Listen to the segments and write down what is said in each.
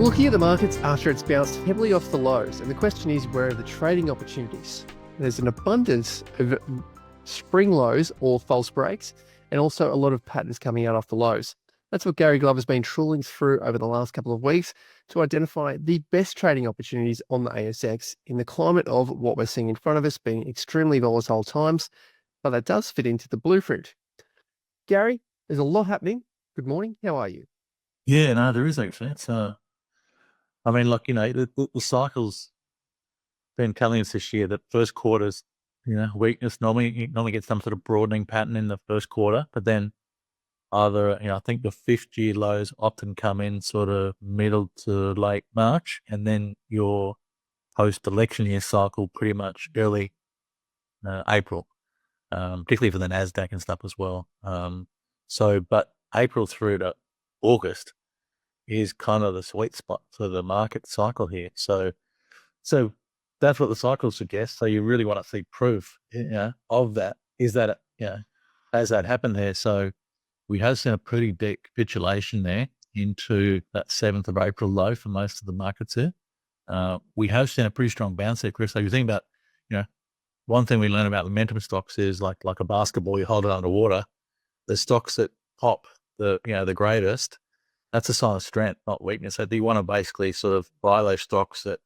We're looking at the markets after it's bounced heavily off the lows, and the question is, where are the trading opportunities? There's an abundance of spring lows or false breaks, and also a lot of patterns coming out off the lows. That's what Gary Glover's been trawling through over the last couple of weeks to identify the best trading opportunities on the ASX in the climate of what we're seeing in front of us being extremely volatile times, but that does fit into the blueprint. Gary, there's a lot happening. Good morning. How are you? Yeah, no, there is actually. It's I mean, look, the cycle's been telling us this year that first quarter's, weakness. Normally, you normally get some sort of broadening pattern in the first quarter, but then either, I think the 50 lows often come in sort of middle to late March, and then your post-election year cycle pretty much early April, particularly for the NASDAQ and stuff as well. But April through to August is kind of the sweet spot for the market cycle here. So that's what the cycle suggests. So you really want to see proof, of that. Is that, has that happened there? So we have seen a pretty deep capitulation there into that 7th of April low for most of the markets here. We have seen a pretty strong bounce there, Chris. So you think about, one thing we learn about momentum stocks is like a basketball, you hold it underwater. The stocks that pop the greatest, that's a sign of strength, not weakness. So you want to basically sort of buy those stocks that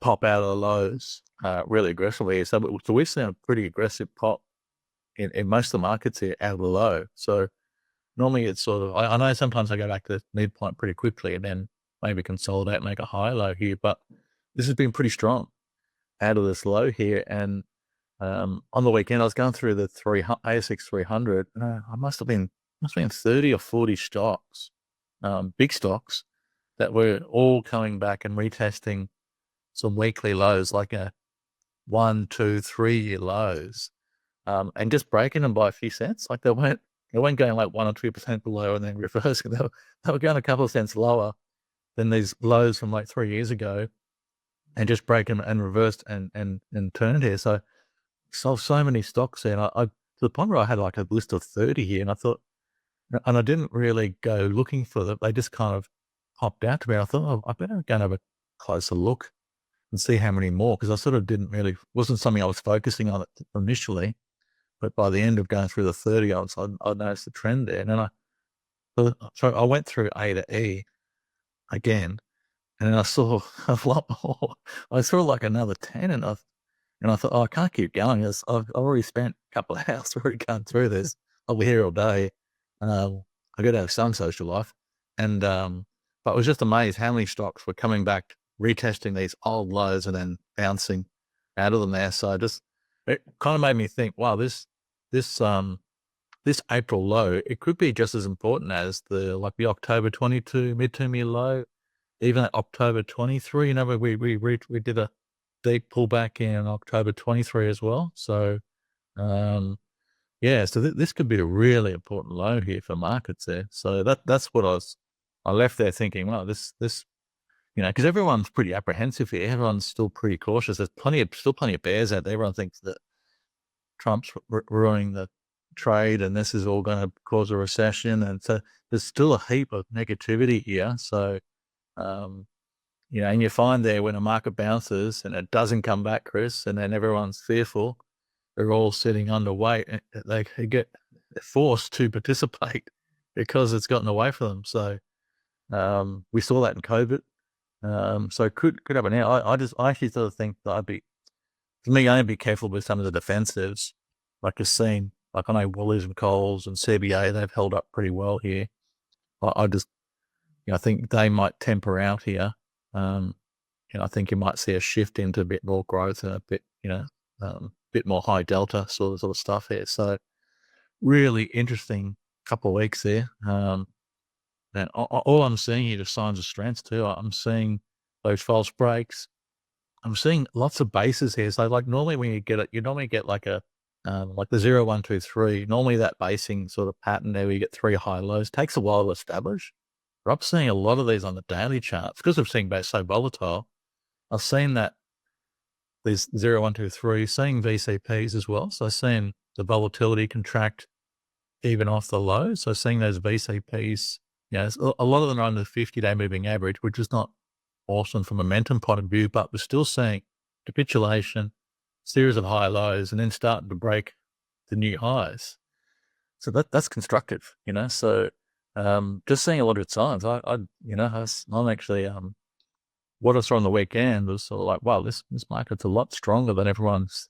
pop out of the lows really aggressively. So we've seen a pretty aggressive pop in most of the markets here out of the low. So normally it's sort of, I know sometimes I go back to the midpoint pretty quickly and then maybe consolidate and make a high low here, but this has been pretty strong out of this low here. And on the weekend, I was going through the ASX 300. I must have been 30 or 40 stocks, big stocks, that were all coming back and retesting some weekly lows, like a 1, 2, 3 year lows, and just breaking them by a few cents. Like they weren't going like 1 or 2% below and then reversing. They were going a couple of cents lower than these lows from like 3 years ago, and just break them and reversed and turned here. So many stocks there, and I to the point where I had like a list of 30 here, and I thought, and I didn't really go looking for them. They just kind of popped out to me. I thought, I better go and have a closer look and see how many more, because I sort of wasn't something I was focusing on initially, but by the end of going through the 30, I noticed the trend there. And then I went through A to E again, and then I saw a lot more. I saw like another 10, and I thought, I can't keep going. I've already spent a couple of hours already going through this. I'll be here all day. I got to have some social life. And, but I was just amazed how many stocks were coming back, retesting these old lows and then bouncing out of them there. So it kind of made me think, wow, this April low, it could be just as important as the October 22 midterm year low, even that October 23. We did a deep pullback in October 23 as well. So, so this could be a really important low here for markets there. So that's what I left there thinking, well, this, because everyone's pretty apprehensive here. Everyone's still pretty cautious. There's still plenty of bears out there. Everyone thinks that Trump's ruining the trade and this is all going to cause a recession. And so there's still a heap of negativity here. So, and you find there when a market bounces and it doesn't come back, Chris, and then everyone's fearful, they're all sitting underweight. They get forced to participate because it's gotten away from them. So we saw that in COVID. So it could happen now. I actually sort of think that I'd be careful with some of the defensives. Like you've seen, like I know Woolies and Coles and CBA, they've held up pretty well here. I think they might temper out here. I think you might see a shift into a bit more growth and a bit, bit more high delta sort of stuff here. So really interesting couple of weeks there. And all I'm seeing here is signs of strength too. I'm seeing those false breaks. I'm seeing lots of bases here. So like normally when you get it, you normally get like a like the 0, 1, 2, 3. Normally that basing sort of pattern there where you get 3 high lows takes a while to establish. But I'm seeing a lot of these on the daily charts because I'm seeing both so volatile. I've seen that there's 0, 1, 2, 3, seeing VCPs as well. So seeing the volatility contract even off the low. So seeing those VCPs, a lot of them are on the 50-day moving average, which is not awesome from a momentum point of view, but we're still seeing capitulation, series of high lows, and then starting to break the new highs. So that's constructive, So just seeing a lot of signs. I'm actually what I saw on the weekend was sort of like, wow, this market's a lot stronger than everyone's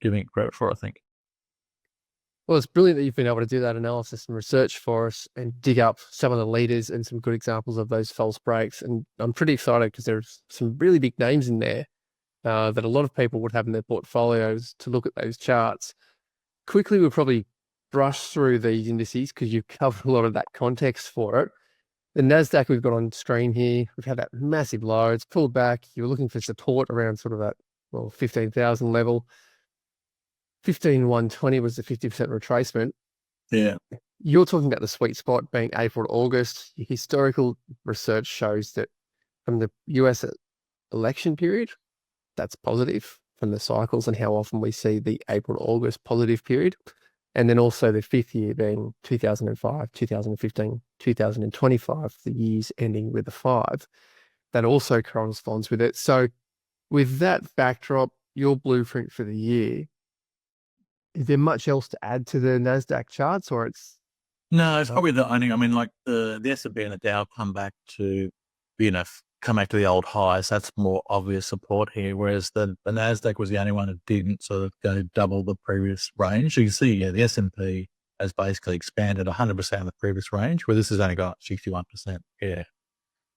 giving it credit for, I think. Well, it's brilliant that you've been able to do that analysis and research for us and dig up some of the leaders and some good examples of those false breaks. And I'm pretty excited because there's some really big names in there that a lot of people would have in their portfolios to look at those charts. Quickly, we'll probably brush through these indices because you've covered a lot of that context for it. The NASDAQ we've got on screen here, we've had that massive low. It's pulled back. You're looking for support around sort of that, 15,000 level. 15,120 was the 50% retracement. Yeah. You're talking about the sweet spot being April to August. Historical research shows that from the US election period, that's positive from the cycles and how often we see the April to August positive period. And then also the fifth year being 2005, 2015, 2025, the years ending with a 5. That also corresponds with it. So with that backdrop, your blueprint for the year, is there much else to add to the NASDAQ charts, or it's... No, it's probably the only, like the S&P and the Dow come back to, come back to the old highs. That's more obvious support here. Whereas the NASDAQ was the only one that didn't sort of go double the previous range. So you can see, the S&P has basically expanded 100% of the previous range, where this has only got 61%. Yeah.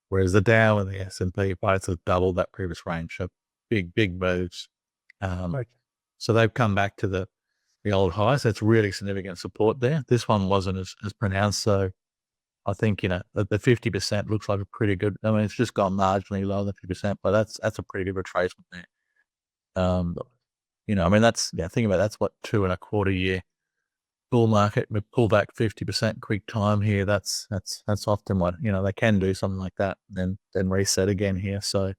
Whereas the Dow and the S&P both have doubled that previous range. So big moves. Okay. So they've come back to the old highs. That's really significant support there. This one wasn't as pronounced. So I think, the 50% looks like a pretty good, it's just gone marginally lower than 50%, but that's a pretty good retracement there. Think about that's what 2.25 year bull market. We pull back 50% quick time here. That's often what, they can do something like that, and then reset again here. So,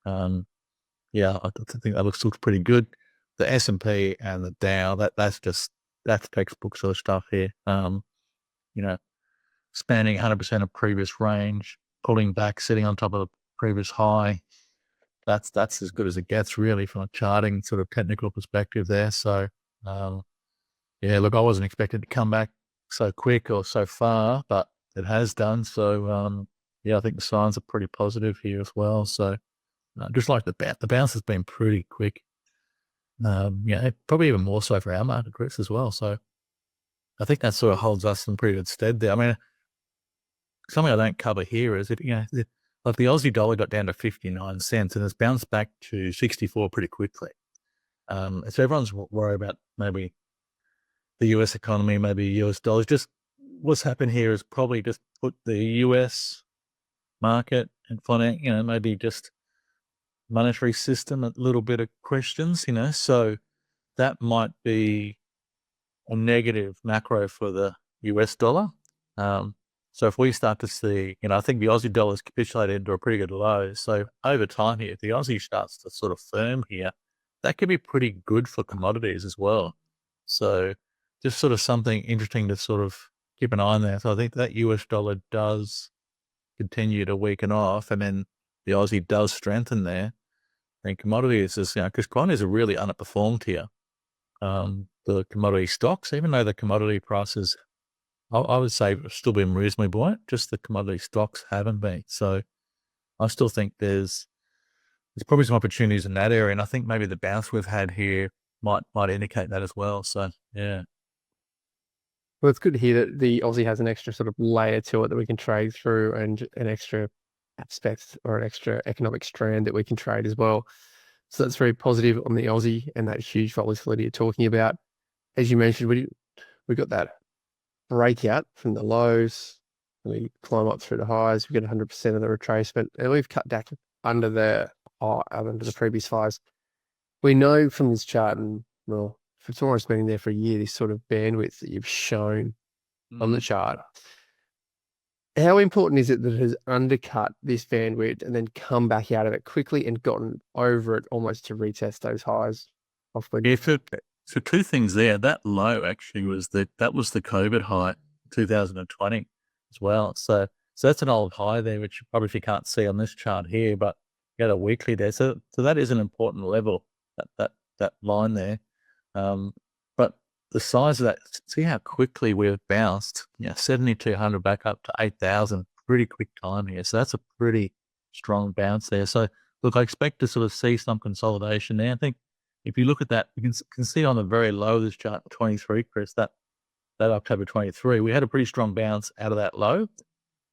I think that looks pretty good. The S&P and the Dow, that's textbook sort of stuff here. Spanning 100% of previous range, pulling back, sitting on top of the previous high. That's as good as it gets, really, from a charting sort of technical perspective there. So, look, I wasn't expecting to come back so quick or so far, but it has done. So, I think the signs are pretty positive here as well. So, just like the bounce has been pretty quick. Probably even more so for our market, Chris, as well. So, I think that sort of holds us in pretty good stead there. Something I don't cover here is, like the Aussie dollar got down to 59 cents and it's bounced back to 64 pretty quickly. So everyone's worried about maybe the US economy, maybe US dollars. Just what's happened here is probably just put the US market and finance, maybe just monetary system a little bit of questions, so that might be a negative macro for the US dollar. So if we start to see, I think the Aussie dollar's capitulated into a pretty good low. So over time here, if the Aussie starts to sort of firm here, that could be pretty good for commodities as well. So just sort of something interesting to sort of keep an eye on there. So I think that US dollar does continue to weaken off, and then the Aussie does strengthen there. And commodities is, because commodities are really underperformed here. The commodity stocks, even though the commodity prices, I would say, have still been reasonably buoyant, just the commodity stocks haven't been. So I still think there's probably some opportunities in that area, and I think maybe the bounce we've had here might indicate that as well. So, yeah. Well, it's good to hear that the Aussie has an extra sort of layer to it that we can trade through, and an extra aspect or an extra economic strand that we can trade as well. So that's very positive on the Aussie and that huge volatility you're talking about. As you mentioned, we got that breakout from the lows, and we climb up through the highs. We get 100% of the retracement, and we've cut back under the previous highs. We know from this chart, and well, if it's almost been there for a year, this sort of bandwidth that you've shown on the chart. How important is it that it has undercut this bandwidth and then come back out of it quickly and gotten over it almost to retest those highs? So two things there. That low actually was that was the COVID high, 2020 as well. So So that's an old high there, which probably if you can't see on this chart here, but you got a weekly there. So that is an important level, that line there. But the size of that, see how quickly we've bounced, 7,200 back up to 8,000, pretty quick time here. So that's a pretty strong bounce there. So look, I expect to sort of see some consolidation there. I think if you look at that, you can see on the very low of this chart, 23, Chris, that October 23, we had a pretty strong bounce out of that low.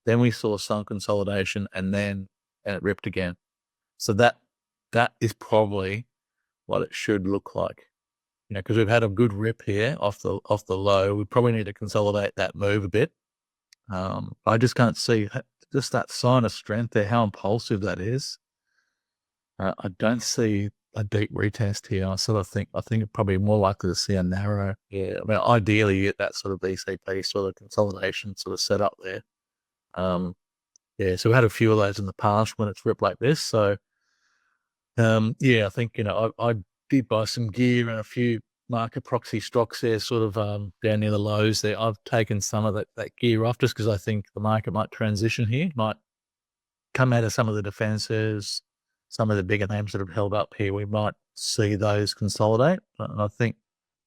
Then we saw some consolidation and it ripped again. So that is probably what it should look like, because we've had a good rip here off the low. We probably need to consolidate that move a bit. I just can't see just that sign of strength there, how impulsive that is. I don't see a deep retest here. I think it's probably more likely to see a narrow. Yeah, I mean, ideally you get that sort of VCP sort of consolidation sort of set up there. So we had a few of those in the past when it's ripped like this. So, I think, I did buy some gear and a few market proxy stocks there, sort of down near the lows there. I've taken some of that gear off just because I think the market might transition here, might come out of some of the defenses, some of the bigger names that have held up here. We might see those consolidate. And I think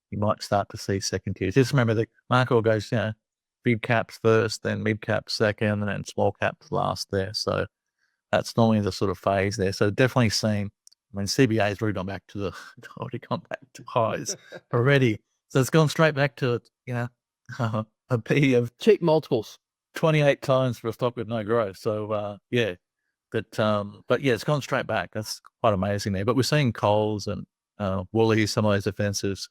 you might start to see second tiers. Just remember the market will go, big caps first, then mid caps second, and then small caps last there. So that's normally the sort of phase there. So definitely seen, CBA has already gone back to highs already. So it's gone straight back to, a P of cheap multiples, 28 times for a stock with no growth. So, but it's gone straight back. That's quite amazing there. But we're seeing Coles and Woolies, some of those offensives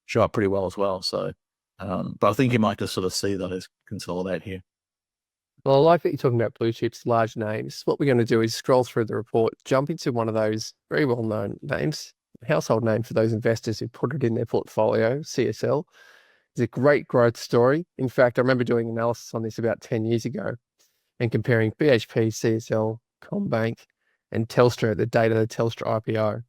show up pretty well as well. So, but I think you might just sort of see those consolidate here. Well, I like that you're talking about blue chips, large names. What we're going to do is scroll through the report, jump into one of those very well-known names, household name for those investors who put it in their portfolio, CSL. It's a great growth story. In fact, I remember doing analysis on this about 10 years ago and comparing BHP, CSL, Combank, and Telstra at the date of the Telstra IPO.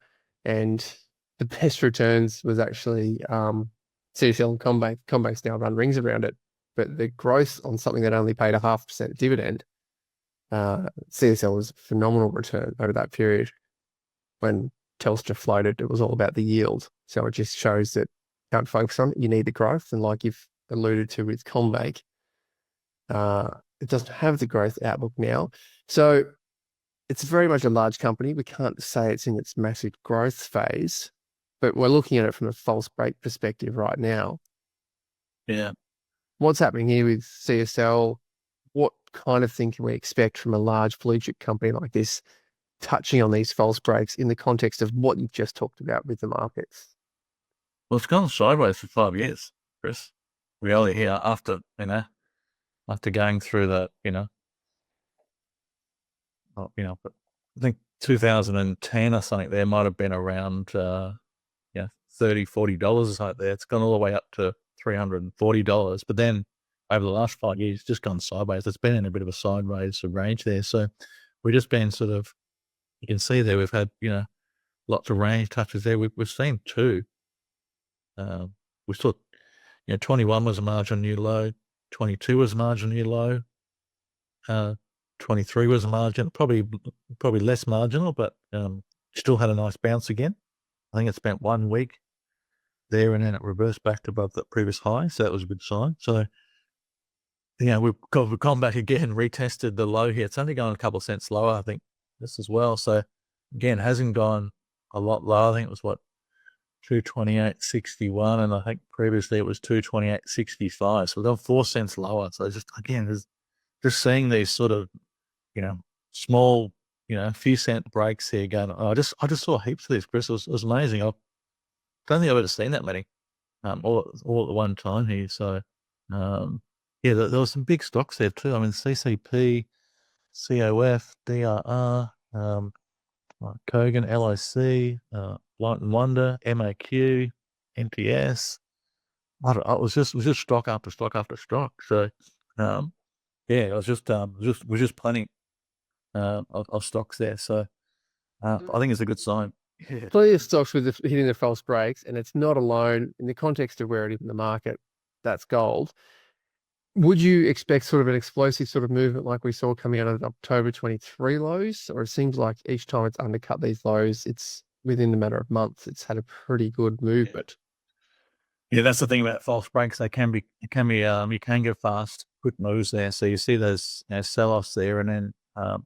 And the best returns was actually CSL and Combank. Combank's now run rings around it. But the growth on something that only paid a 0.5% dividend, CSL was a phenomenal return over that period. When Telstra floated, it was all about the yield. So it just shows that you can't focus on it. You need the growth. And like you've alluded to with Combank, it doesn't have the growth outlook now. So it's very much a large company. We can't say it's in its massive growth phase, but we're looking at it from a false break perspective right now. Yeah. What's happening here with CSL? What kind of thing can we expect from a large blue chip company like this, touching on these false breaks in the context of what you've just talked about with the markets? Well, it's gone sideways for 5 years, Chris. Really here after going through the, but I think 2010 or something there might have been around, $30, $40 or something there. It's gone all the way up to $340, but then over the last 5 years, it's just gone sideways. It's been in a bit of a sideways range there. So we've just been sort of, you can see there, we've had, lots of range touches there. We've seen two. We saw, 21 was a marginal new low, 22 was a marginal new low, 23 was a marginal, probably less marginal, but still had a nice bounce again. I think it spent 1 week there and then it reversed back above the previous high. So that was a good sign. So, we've gone back again, retested the low here. It's only gone a couple of cents lower, I think, this as well. So again, hasn't gone a lot lower. I think it was 228.61, and I think previously it was 228.65. So they're 4 cents lower. So just seeing these sort of, small, few cent breaks here going. I just saw heaps of this, Chris. It was amazing. I don't think I've ever seen that many, all at one time here. So, there was some big stocks there too. I mean, CCP, COF, DRR, Kogan, LIC, Light and Wonder, MAQ, NTS. It was just stock after stock after stock. So, it was just plenty of stocks there. So, I think it's a good sign. Yeah. Plenty of stocks with hitting the false breaks, and it's not alone in the context of where it is in the market. That's gold. Would you expect sort of an explosive sort of movement like we saw coming out of the October 23 lows? Or it seems like each time it's undercut these lows, it's within the matter of months, it's had a pretty good movement. Yeah, that's the thing about false breaks. You can go fast, quick moves there. So you see those sell-offs there, and then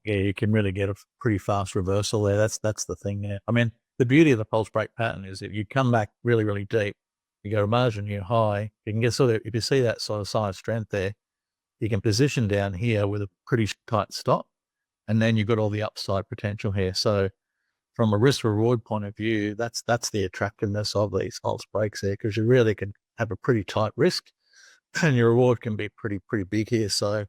you can really get a pretty fast reversal there. That's the thing there. I mean, the beauty of the false break pattern is if you come back really, really deep, you go to margin, you're high, you can get sort of, if you see that sort of sign of strength there, you can position down here with a pretty tight stop, and then you've got all the upside potential here. So from a risk reward point of view, that's the attractiveness of these false breaks here, because you really can have a pretty tight risk and your reward can be pretty big here. So,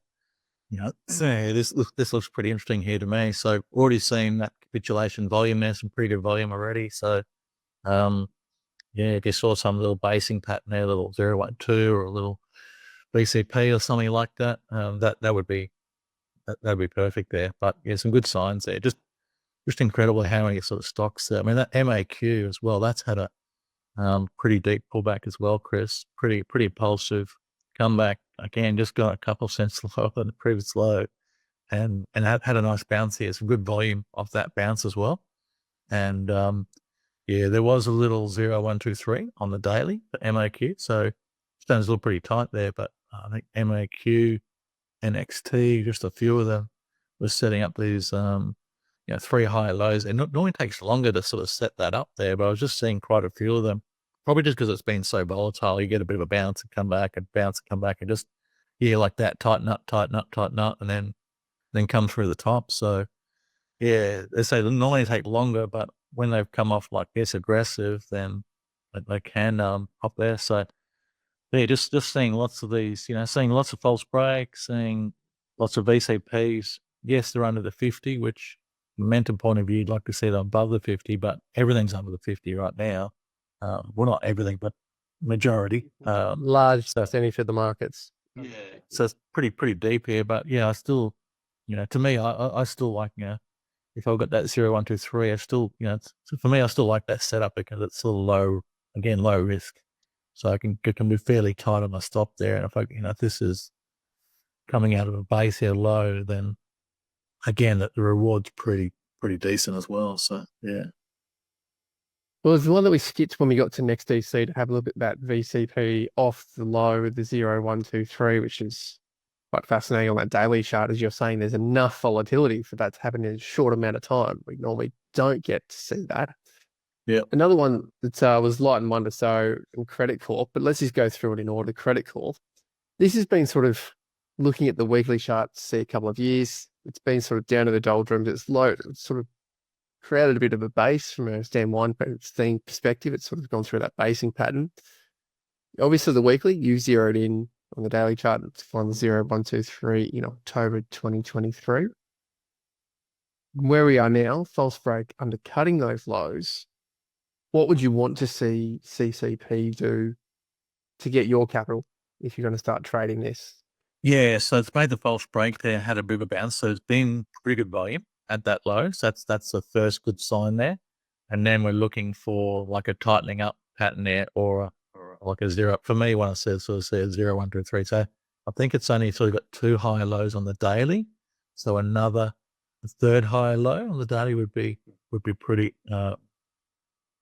this looks pretty interesting here to me. So already seen that capitulation volume there, some pretty good volume already. So, if you saw some little basing pattern there, a little 012 or a little VCP or something like that, that would be perfect there. But yeah, some good signs there. Just incredible how many sort of stocks. I mean, that MAQ as well, that's had a pretty deep pullback as well, Chris. Pretty impulsive comeback. Again, just got a couple cents lower than the previous low, and had a nice bounce here. Some good volume off that bounce as well. And there was a little 0.123 on the daily for MAQ. So stones look pretty tight there, but I think MAQ, NXT, just a few of them was setting up these 3 high lows. And normally takes longer to sort of set that up there, but I was just seeing quite a few of them. Probably just because it's been so volatile, you get a bit of a bounce and come back and bounce and come back and just like that, tighten up, and then come through the top. So they say they normally take longer, but when they've come off like this aggressive, then they can pop there. So just seeing lots of these, seeing lots of false breaks, seeing lots of VCPs. Yes, they're under the 50, which momentum point of view, you'd like to see them above the 50, but everything's under the 50 right now. Well, not everything, but majority. Large percentage of the markets. Yeah. So it's pretty deep here, but I still, to me, I still like, if I've got that 0.123, I still, for me, I still like that setup because it's still low risk. So I can be fairly tight on my stop there. And if this is coming out of a base here low, then again, that the reward's pretty decent as well. So yeah. Well, it's the one that we skipped when we got to Nextdc to have a look at that VCP off the low of the 0.123, which is quite fascinating on that daily chart. As you're saying, there's enough volatility for that to happen in a short amount of time. We normally don't get to see that. Yeah. Another one that was Light and Wonder, so in Credit Corp, but let's just go through it in order. Credit Corp. This has been sort of looking at the weekly chart to see a couple of years. It's been sort of down to the doldrums. It's low. It's sort of created a bit of a base from a stand-one theme perspective. It's sort of gone through that basing pattern. Obviously, the weekly, you zeroed in on the daily chart to find the 0.123 in October 2023. Where we are now, false break undercutting those lows. What would you want to see CCP do to get your capital if you're going to start trading this? Yeah, so it's made the false break there, had a bit of a bounce. So it's been pretty good volume at that low. So that's the first good sign there. And then we're looking for like a tightening up pattern there or like a zero. For me, when I see a 0.123. So I think it's only sort of got 2 high lows on the daily. So another third high low on the daily would be pretty,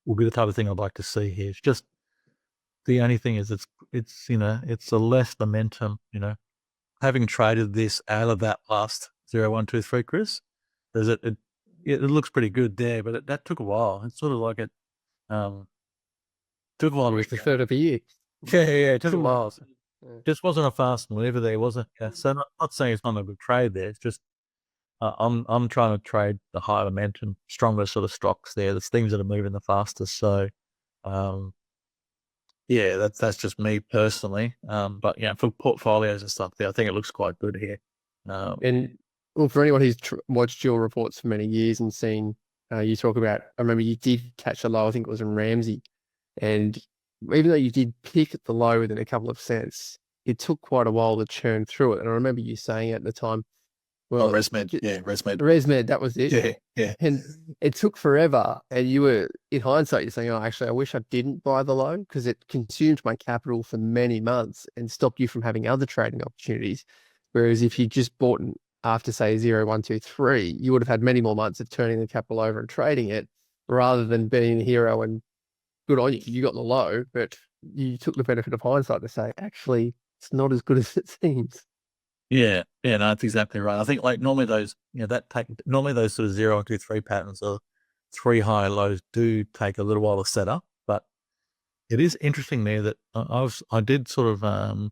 will be the type of thing I'd like to see here. It's just the only thing is it's a less momentum, having traded this out of that last 0.123, Chris, it looks pretty good there, but that took a while. It's sort of like took a while to reach the third of the year. Yeah, it took a while. Just wasn't a fast maneuver there, was it? Yeah. So not saying it's not a good trade there. It's just I'm trying to trade the high momentum, stronger sort of stocks there. There's things that are moving the fastest. So that's just me personally. But for portfolios and stuff there, I think it looks quite good here. And well, for anyone who's watched your reports for many years and seen you talk about, I remember you did catch a low, I think it was in Ramsey. And even though you did pick at the low within a couple of cents, it took quite a while to churn through it. And I remember you saying at the time, Well, ResMed. Yeah, ResMed. ResMed, that was it. Yeah. And it took forever. And you were, in hindsight, you're saying, oh, actually, I wish I didn't buy the low because it consumed my capital for many months and stopped you from having other trading opportunities. Whereas if you just bought after, say, 0, 1, 2, 3, you would have had many more months of turning the capital over and trading it rather than being a hero. And good on you, you got the low, but you took the benefit of hindsight to say, actually, it's not as good as it seems. Yeah, no, that's exactly right. I think like normally those, normally those sort of 0, 1, 2, 3 patterns or 3 high lows do take a little while to set up, but it is interesting there that I did sort of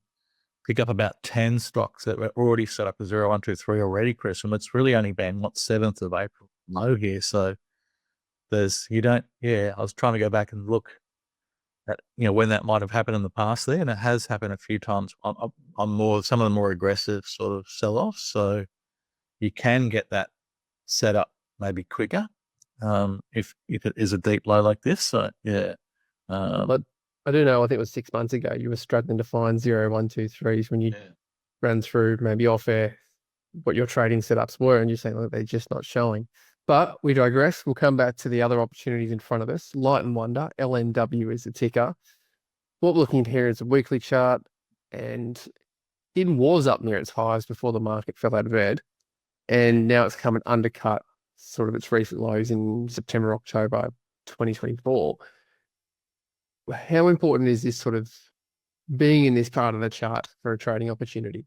pick up about 10 stocks that were already set up as 0, 1, 2, 3 already, Chris, and it's really only been 7th of April low here. So I was trying to go back and look at, when that might have happened in the past there, and it has happened a few times on some of the more aggressive sort of sell-offs. So you can get that set up maybe quicker if it is a deep low like this. So yeah. But I do know, I think it was 6 months ago, you were struggling to find 0, 1, 2, 3s when you ran through maybe off air what your trading setups were, and you're saying, look, they're just not showing. But we digress. We'll come back to the other opportunities in front of us. Light and Wonder, LNW is the ticker. What we're looking at here is a weekly chart, and it was up near its highs before the market fell out of bed, and now it's come and undercut sort of its recent lows in September, October 2024. How important is this sort of being in this part of the chart for a trading opportunity?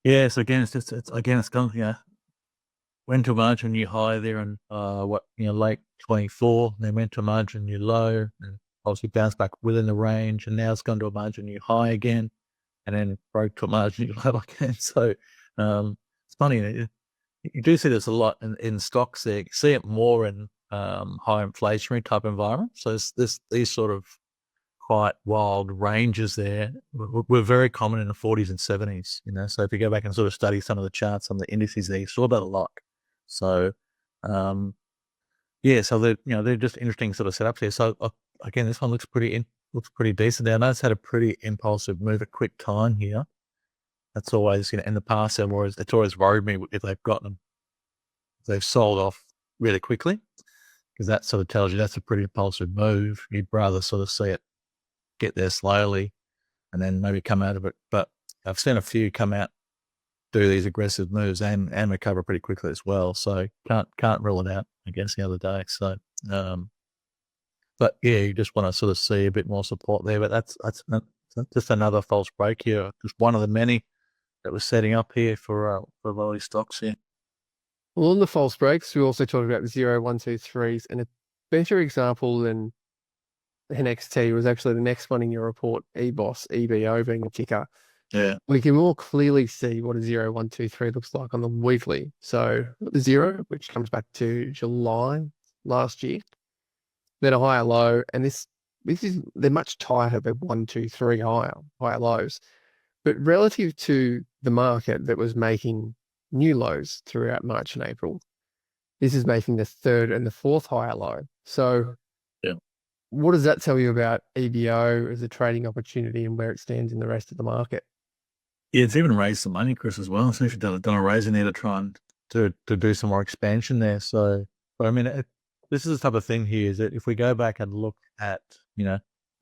Yeah, so again, it's gone, went to a margin new high there in late 24, then went to a margin new low, and obviously bounced back within the range, and now it's gone to a margin new high again, and then broke to a margin new low again. So it's funny, you do see this a lot in stocks there. You see it more in high inflationary type environments. So these sort of quite wild ranges there were very common in the 40s and 70s. So if you go back and sort of study some of the charts, some of the indices there, you saw that a lot. So so they're just interesting sort of setups here. So again, this one looks pretty decent. I know it's had a pretty impulsive move at quick time here. That's always, in the past, it's always worried me if they've sold off really quickly, because that sort of tells you that's a pretty impulsive move. You'd rather sort of see it get there slowly and then maybe come out of it. But I've seen a few come out, do these aggressive moves and recover pretty quickly as well. So can't rule it out, I guess, the other day. So, but yeah, you just want to sort of see a bit more support there. But that's just another false break here. Just one of the many that was setting up here for low stocks here. Well, on the false breaks, we also talked about the 0, 1, 2, 3s, and a better example than NXT was actually the next one in your report, Ebos, EBO being the ticker. Yeah. We can more clearly see what a 0, 1, 2, 3 looks like on the weekly. So the 0, which comes back to July last year, then a higher low, and they're much tighter than 1, 2, 3 higher lows. But relative to the market that was making new lows throughout March and April, this is making the 3rd and the 4th higher low. So what does that tell you about EBO as a trading opportunity and where it stands in the rest of the market? Yeah, it's even raised some money, Chris, as well. So if you've done a raise in there to try and to do some more expansion there. So, but I mean, this is the type of thing here is that if we go back and look at,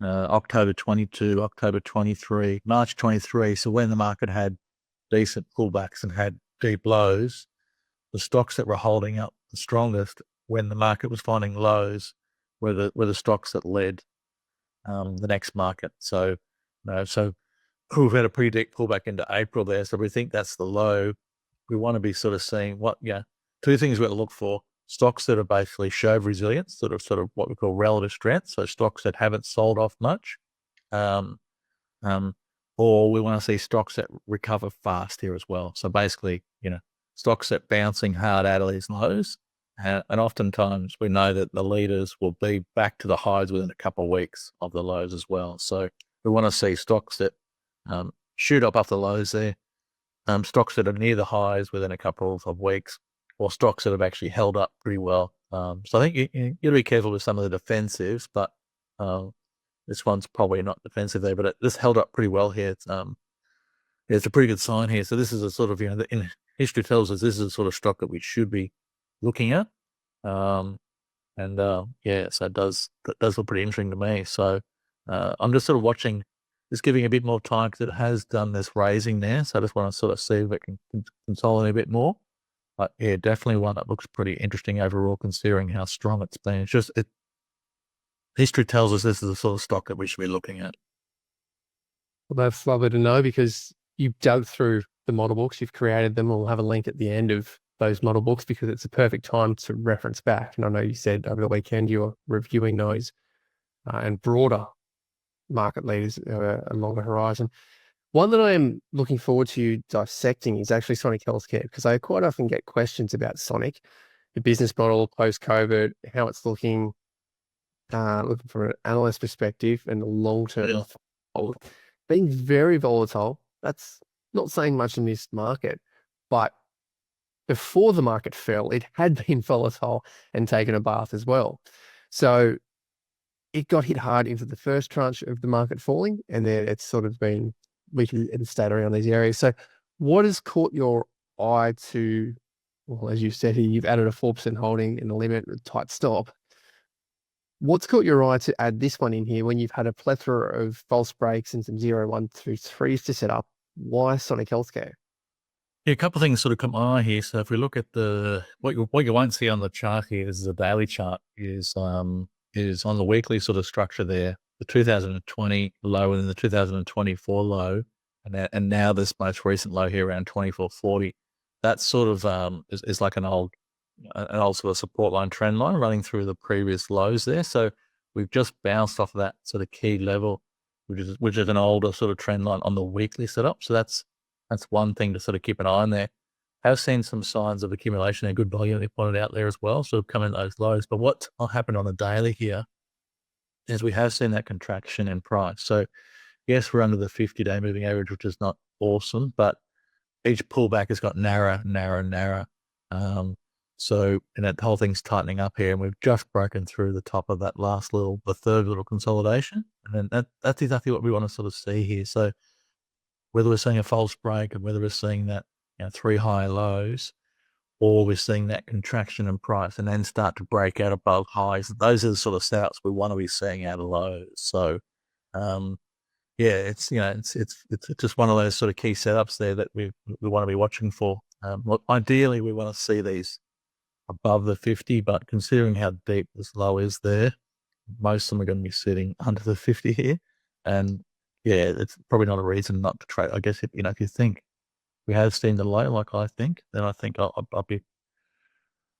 October 22, October 23, March 23, so when the market had decent pullbacks and had deep lows, the stocks that were holding up the strongest when the market was finding lows were the stocks that led the next market. So, so we've had a pretty deep pullback into April there. So we think that's the low. We want to be sort of seeing two things we're going to look for: stocks that have basically showed resilience, sort of what we call relative strength. So stocks that haven't sold off much, or we want to see stocks that recover fast here as well. So basically, stocks that bouncing hard out of these lows. And oftentimes we know that the leaders will be back to the highs within a couple of weeks of the lows as well. So we want to see stocks that shoot up off the lows there, stocks that are near the highs within a couple of weeks, or stocks that have actually held up pretty well. So I think you got to be careful with some of the defensives, but this one's probably not defensive there, but this held up pretty well here. It's a pretty good sign here. So this is a sort of, history tells us this is the sort of stock that we should be looking at. So that does look pretty interesting to me. So I'm just sort of watching, just giving a bit more time because it has done this raising there. So I just want to sort of see if it can consolidate a bit more. But yeah, definitely one that looks pretty interesting overall, considering how strong it's been. It's just history tells us this is the sort of stock that we should be looking at. Well, that's lovely to know because you've dug through the model books, you've created them. We'll have a link at the end of those model books because it's a perfect time to reference back. And I know you said over the weekend you were reviewing those and broader market leaders a longer horizon. One that I am looking forward to dissecting is actually Sonic Healthcare, because I quite often get questions about Sonic, the business model post-COVID, how it's looking from an analyst perspective and the long-term. Being very volatile. That's not saying much in this market, but before the market fell, it had been volatile and taken a bath as well. So it got hit hard into the first tranche of the market falling, and then it's sort of been weekly and stayed around these areas. So what has caught your eye to, well, as you said here, you've added a 4% holding in the limit with tight stop. What's caught your eye to add this one in here when you've had a plethora of false breaks and some 0, 1, 2, 3s to set up? Why Sonic Healthcare? Yeah, a couple of things sort of come eye here. So if we look at what you won't see on the chart here, this is a daily chart, is on the weekly sort of structure there, the 2020 low and then the 2024 low, and now this most recent low here around 2440. That sort of is like an old sort of support line, trend line running through the previous lows there. So we've just bounced off of that sort of key level, which is an older sort of trend line on the weekly setup. So that's one thing to sort of keep an eye on there. Have seen some signs of accumulation and good volume they pointed out there as well, sort of coming in those lows. But what happened on the daily here is we have seen that contraction in price. So yes, we're under the 50-day moving average, which is not awesome, but each pullback has got narrower. So and that whole thing's tightening up here, and we've just broken through the top of that the third little consolidation, and then that's exactly what we want to sort of see here. So whether we're seeing a false break and whether we're seeing that 3 high lows, or we're seeing that contraction in price and then start to break out above highs, those are the sort of setups we want to be seeing out of lows. So it's just one of those sort of key setups there that we want to be watching for. Ideally, we want to see these above the 50, but considering how deep this low is there, most of them are going to be sitting under the 50 here. And yeah, it's probably not a reason not to trade. I guess if you think we have seen the low, like I think, then I think I'll be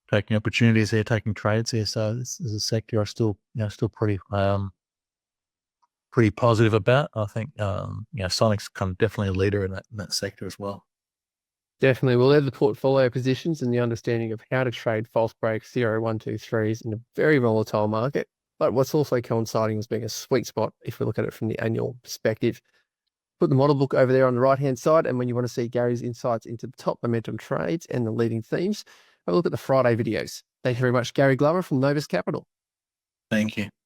taking opportunities here, taking trades here. So this is a sector I still pretty positive about. I think Sonic's kind of definitely a leader in that sector as well. Definitely. We'll add the portfolio positions and the understanding of how to trade false breaks, 0, 1, 2, 3s in a very volatile market. But what's also coinciding as being a sweet spot, if we look at it from the annual perspective. Put the model book over there on the right-hand side. And when you want to see Gary's insights into the top momentum trades and the leading themes, have a look at the Friday videos. Thank you very much, Gary Glover from Novus Capital. Thank you.